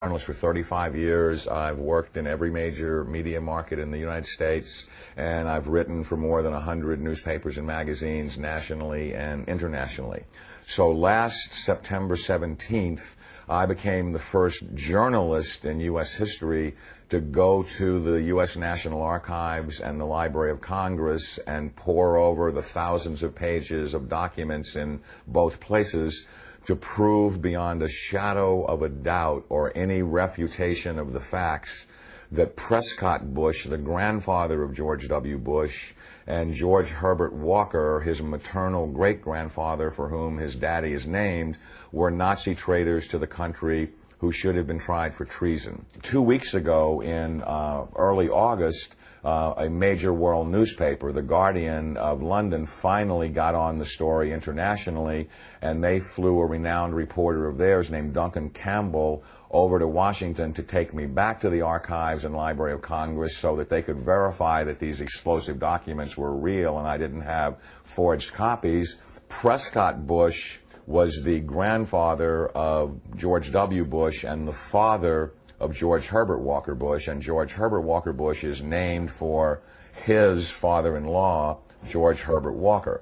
Journalist for 35 years. I've worked in every major media market in the United States, and I've written for more than 100 newspapers and magazines nationally and internationally. So last September 17th, I became the first journalist in U.S. history to go to the U.S. National Archives and the Library of Congress and pore over the thousands of pages of documents in both places to prove beyond a shadow of a doubt or any refutation of the facts that Prescott Bush, the grandfather of George W. Bush, and George Herbert Walker, his maternal great-grandfather for whom his daddy is named, were Nazi traitors to the country who should have been tried for treason. 2 weeks ago, in early August, a major world newspaper, The Guardian of London, finally got on the story internationally, and they flew a renowned reporter of theirs named Duncan Campbell over to Washington to take me back to the archives and Library of Congress so that they could verify that these explosive documents were real and I didn't have forged copies. Prescott Bush was the grandfather of George W. Bush and the father of George Herbert Walker Bush, and George Herbert Walker Bush is named for his father-in-law, George Herbert Walker.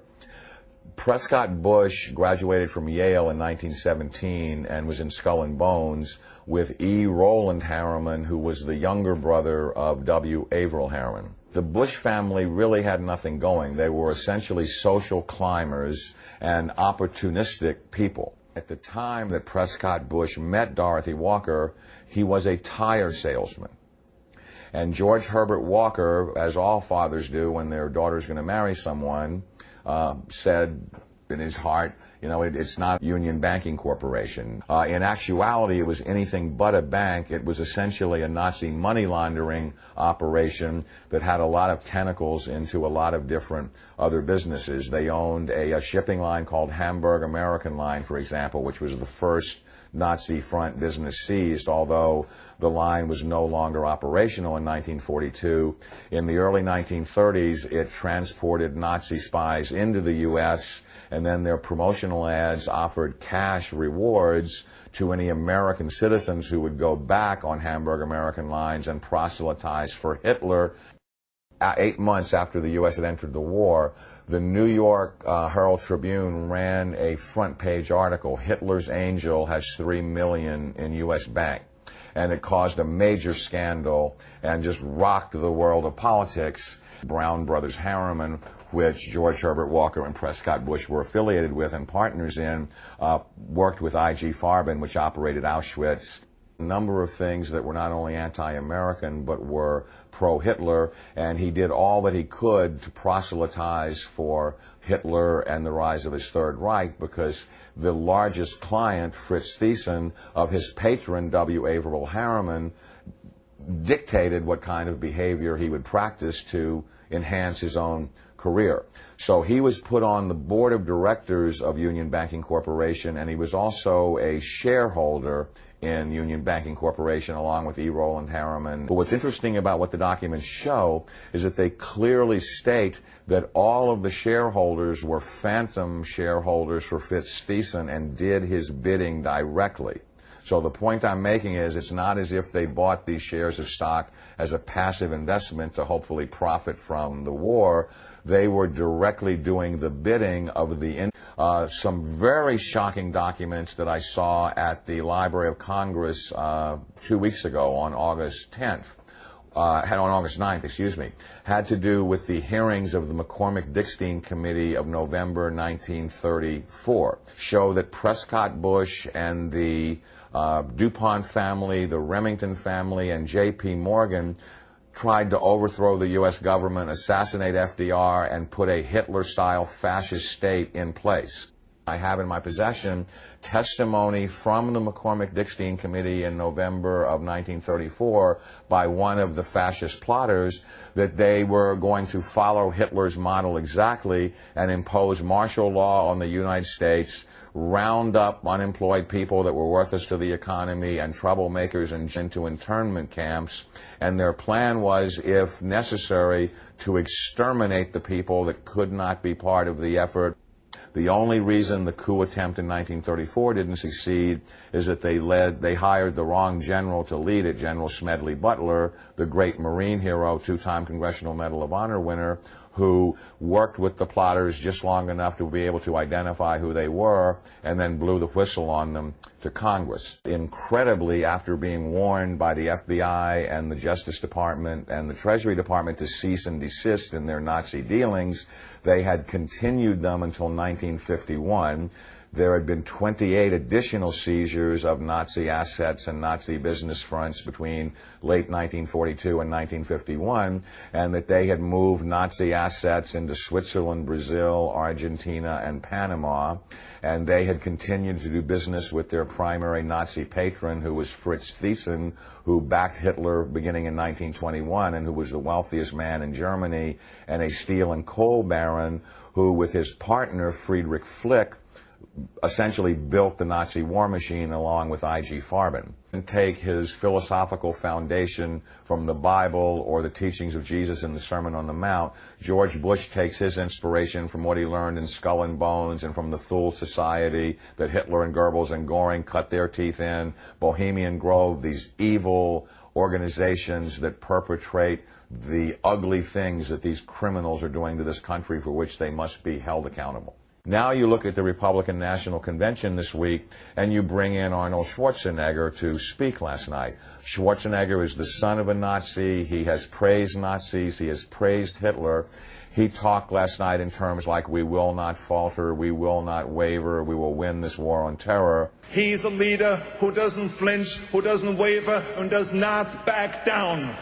Prescott Bush graduated from Yale in 1917 and was in Skull and Bones with E. Roland Harriman, who was the younger brother of W. Averill Harriman. The Bush family really had nothing going. They were essentially social climbers and opportunistic people. At the time that Prescott Bush met Dorothy Walker, he was a tire salesman. And George Herbert Walker, as all fathers do when their daughter's going to marry someone, said in his heart, you know, it's not Union Banking Corporation. In actuality, it was anything but a bank. It was essentially a Nazi money laundering operation that had a lot of tentacles into a lot of different other businesses. They owned a shipping line called Hamburg American Line, for example, which was the first Nazi front business seized, although the line was no longer operational in 1942. In the early 1930s, it transported Nazi spies into the U.S., and then their promotional ads offered cash rewards to any American citizens who would go back on Hamburg American lines and proselytize for Hitler. 8 months after the U.S. had entered the war, the New York Herald Tribune ran a front-page article, Hitler's Angel has $3 million in U.S. bank. And it caused a major scandal and just rocked the world of politics. Brown Brothers Harriman, which George Herbert Walker and Prescott Bush were affiliated with and partners in, worked with I.G. Farben, which operated Auschwitz. A number of things that were not only anti-American but were pro-Hitler, and he did all that he could to proselytize for Hitler and the rise of his Third Reich, because the largest client, Fritz Thyssen, of his patron, W. Averill Harriman, dictated what kind of behavior he would practice to enhance his own career. So he was put on the board of directors of Union Banking Corporation, and he was also a shareholder in Union Banking Corporation along with E. Roland Harriman. But what's interesting about what the documents show is that they clearly state that all of the shareholders were phantom shareholders for Fritz Thyssen and did his bidding directly. So the point I'm making is it's not as if they bought these shares of stock as a passive investment to hopefully profit from the war. They were directly doing the bidding of the some very shocking documents that I saw at the Library of Congress 2 weeks ago on August 10th. On August 9th, excuse me, had to do with the hearings of the McCormick-Dickstein Committee of November 1934. Show that Prescott Bush and the DuPont family, the Remington family, and J.P. Morgan tried to overthrow the U.S. government, assassinate FDR, and put a Hitler-style fascist state in place. I have in my possession testimony from the McCormick-Dickstein Committee in November of 1934 by one of the fascist plotters that they were going to follow Hitler's model exactly and impose martial law on the United States, round up unemployed people that were worthless to the economy and troublemakers and into internment camps. And their plan was, if necessary, to exterminate the people that could not be part of the effort. The only reason the coup attempt in 1934 didn't succeed is that they hired the wrong general to lead it, General Smedley Butler, the great Marine hero, two-time Congressional Medal of Honor winner, who worked with the plotters just long enough to be able to identify who they were and then blew the whistle on them to Congress. Incredibly, after being warned by the FBI and the Justice Department and the Treasury Department to cease and desist in their Nazi dealings, they had continued them until 1951. There had been 28 additional seizures of Nazi assets and Nazi business fronts between late 1942 and 1951, and that they had moved Nazi assets into Switzerland, Brazil, Argentina, and Panama, and they had continued to do business with their primary Nazi patron, who was Fritz Thyssen, who backed Hitler beginning in 1921 and who was the wealthiest man in Germany, and a steel and coal baron who, with his partner Friedrich Flick, essentially built the Nazi war machine along with I.G. Farben. And take his philosophical foundation from the Bible or the teachings of Jesus in the Sermon on the Mount. George Bush takes his inspiration from what he learned in Skull and Bones and from the Thule Society that Hitler and Goebbels and Goring cut their teeth in, Bohemian Grove, these evil organizations that perpetrate the ugly things that these criminals are doing to this country for which they must be held accountable. Now you look at the Republican National Convention this week, and you bring in Arnold Schwarzenegger to speak last night. Schwarzenegger is the son of a Nazi. He has praised Nazis. He has praised Hitler. He talked last night in terms like, we will not falter, we will not waver, we will win this war on terror. He's a leader who doesn't flinch, who doesn't waver, and does not back down.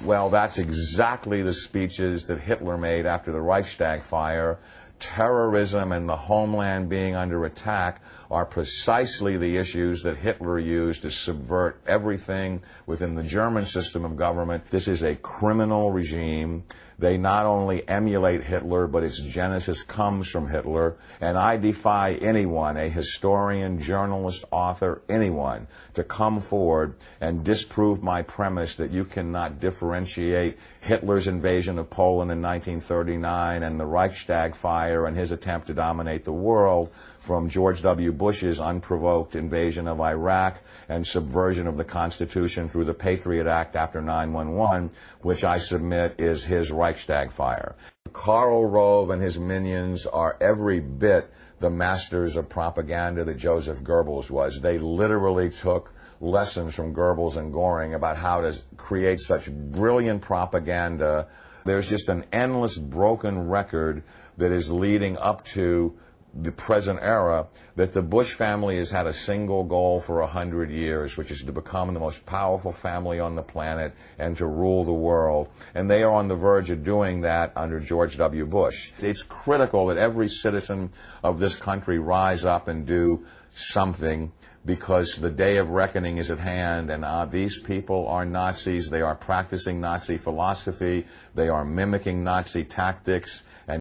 Well, that's exactly the speeches that Hitler made after the Reichstag fire. Terrorism and the homeland being under attack are precisely the issues that Hitler used to subvert everything within the German system of government. This is a criminal regime. They not only emulate Hitler, but its genesis comes from Hitler. And I defy anyone, a historian, journalist, author, anyone, to come forward and disprove my premise that you cannot differentiate Hitler's invasion of Poland in 1939 and the Reichstag fire and his attempt to dominate the world from George W. Bush's unprovoked invasion of Iraq and subversion of the Constitution through the Patriot Act after 9/11, which I submit is his Reichstag fire. Karl Rove and his minions are every bit the masters of propaganda that Joseph Goebbels was. They literally took lessons from Goebbels and Goring about how to create such brilliant propaganda. There's just an endless broken record that is leading up to the present era, that the Bush family has had a single goal for 100 years, which is to become the most powerful family on the planet and to rule the world. And they are on the verge of doing that under George W. Bush. It's critical that every citizen of this country rise up and do something, because the day of reckoning is at hand, and these people are Nazis. They are practicing Nazi philosophy. They are mimicking Nazi tactics. And